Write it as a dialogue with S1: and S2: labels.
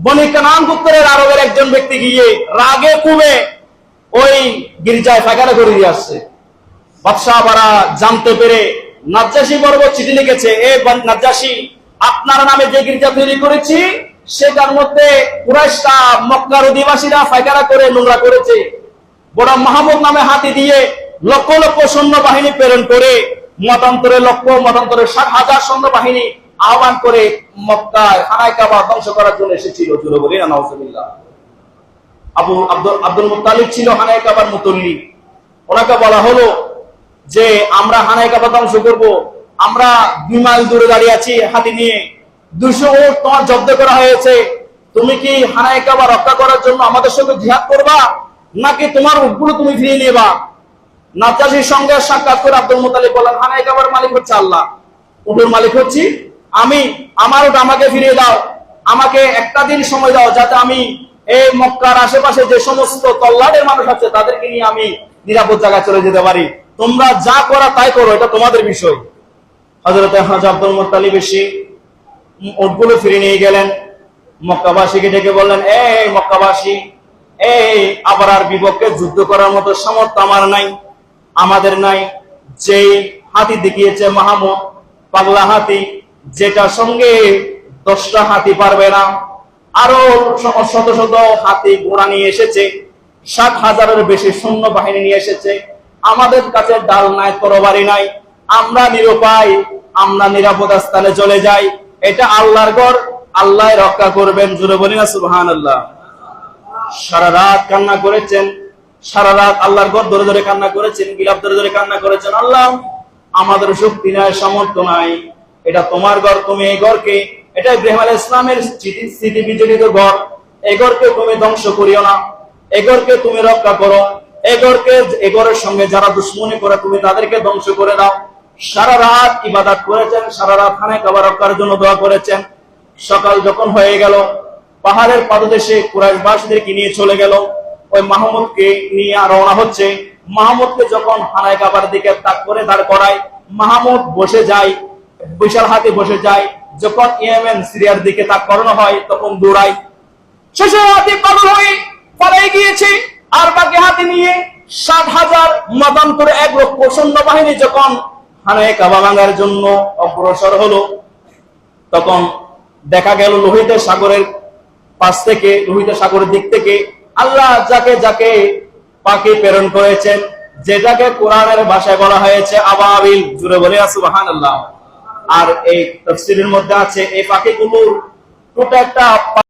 S1: বনি কানান গোত্রের আরবের একজন ব্যক্তি গিয়ে রাগে কুমে ওই গির্জায় ফাঁকারা করে দিয়ে আসছে। বাদশাহ বারা জানতে পেরে নাজ্জাশী বর্গ চিঠি লিখেছে, এ নাজ্জাশী, আপনার নামে যে গির্জা তৈরি করেছি সেটার মধ্যে কুরাইশরা মক্কার অধিবাসীরা ফাঁকারা করে নোংরা করেছে। বড় মাহমুদ নামে হাতি দিয়ে লক্ষ লক্ষ সৈন্য বাহিনী প্রেরণ করে মতান্তরে লক্ষ মতান্তরে 60,000 সৈন্য বাহিনী আহ্বান করে মক্কায় খানায় কাবা ধ্বংস করার জন্য এসেছিল। জুড়ে বলি না নাউজুবিল্লাহ। আব্দুল মুত্তালিব ছিল হানায় কাবার মুতল্লি। ওনাকে বলা হলো যে আমরা হানায় কাবা ধ্বংস করব, আমরা 2 মাইল দূরে দাঁড়িয়ে আছি হাতি নিয়ে, 200 উট তোমার জব্দ করা হয়েছে, তুমি কি হানায় কাবা রক্ষা করার জন্য আমাদের সঙ্গে জিহাদ করবা নাকি তোমার উটগুলো তুমি ফিরিয়ে নেবা? নাজ্জাশীর সঙ্গে সাক্ষাৎ করে আব্দুল মুত্তালিব বলেন, হানায় কাবার মালিক হচ্ছে আল্লাহ, উটের মালিক হচ্ছি আমি, আমার উট আমাকে ফিরিয়ে দাও, আমাকে একটা দিন সময় দাও যাতে আমি এই মক্কার আশেপাশে যে সমস্ত তল্লাটের মানুষ আছে তাদেরকে নিয়ে আমি নিরাপদ জায়গায় চলে যেতে পারি, তোমরা যা করা তাই করো, এটা তোমাদের বিষয়। হযরত আব্দুল মুত্তালিব এসে উটগুলো ফিরিয়ে নিয়ে গেলেন। মক্কাবাসীকে ডেকে বললেন, এই মক্কাবাসী, এই আবরার বিপক্ষে যুদ্ধ করার মতো সামর্থ্য আমার নাই, আমাদের নাই। যেই হাতি দেখিয়েছে মাহমুদ, পাগলা হাতি, যেটার সঙ্গে 10টা হাতি পারবে না, আরো শত শত হাতি ঘোড়া নিয়ে এসেছে, 60,000-এর বেশি সৈন্য বাহিনী নিয়ে এসেছে, আমাদের কাছে ডাল নাই, তরবারি নাই, আমরা নিরুপায়, আমরা নিরাপদ স্থানে চলে যাই, এটা আল্লাহর ঘর, আল্লাহ রক্ষা করবেন। জোরে বলি না সুবহানাল্লাহ। সারা রাত কান্না করেছেন, সারা রাত আল্লাহর ঘর ধরে ধরে কান্না করেছেন, বিলাপ ধরে ধরে কান্না করেছেন, আল্লাহ আমাদের শক্তি নাই, সামর্থ্য নাই, এটা তোমার ঘর, তুমি এই ঘরকে, এটা ইব্রাহিম আলাইহিস সালামের স্মৃতি বিজড়িত ঘর, এই ঘরকে তুমি ধ্বংস করিও না, এই ঘরকে তুমি রক্ষা করো, এই ঘরের সঙ্গে যারা দুশ্মনী করে তুমি তাদেরকে ধ্বংস করে দাও। সারা রাত ইবাদত করেছেন, সারা রাত খানায় কাবা রক্ষার জন্য দোয়া করেছেন। সকাল যখন হয়ে গেল, পাহাড়ের পাদদেশে কুরাইশবাসীদেরকে নিয়ে চলে গেল, ওই মাহমুদকে নিয়ে রওনা হচ্ছে। মাহমুদকে যখন খানায় কাবার দিকে তাক করে দাঁড় করায়, মাহমুদ বসে যায়, বিশাল হাতি বসে যায়। যখন ইয়েমেন সিরিয়ার দিকে তাক করানো হয় তখন দৌড়ায়, শেষে হাতি পাগল হয়ে পালিয়ে গিয়েছে। আর বাকি হাতি নিয়ে 60,000 মতান্তরে 1 লক্ষ সৈন্য বাহিনী যখন খানায় কাবা ভাঙার জন্য অগ্রসর হলো, তখন দেখা গেল লোহিত সাগরের পাশ থেকে, লোহিত সাগরের দিক থেকে আল্লাহ যাকে যাকে পাখি প্রেরণ করেছেন, যেটাকে কোরআনের ভাষায় বলা হয়েছে আবাবিল। জুড়ে বলে সুবহানাল্লাহ। আর এই তাফসীরের মধ্যে আছে এই পাখিগুলোর ছোট একটা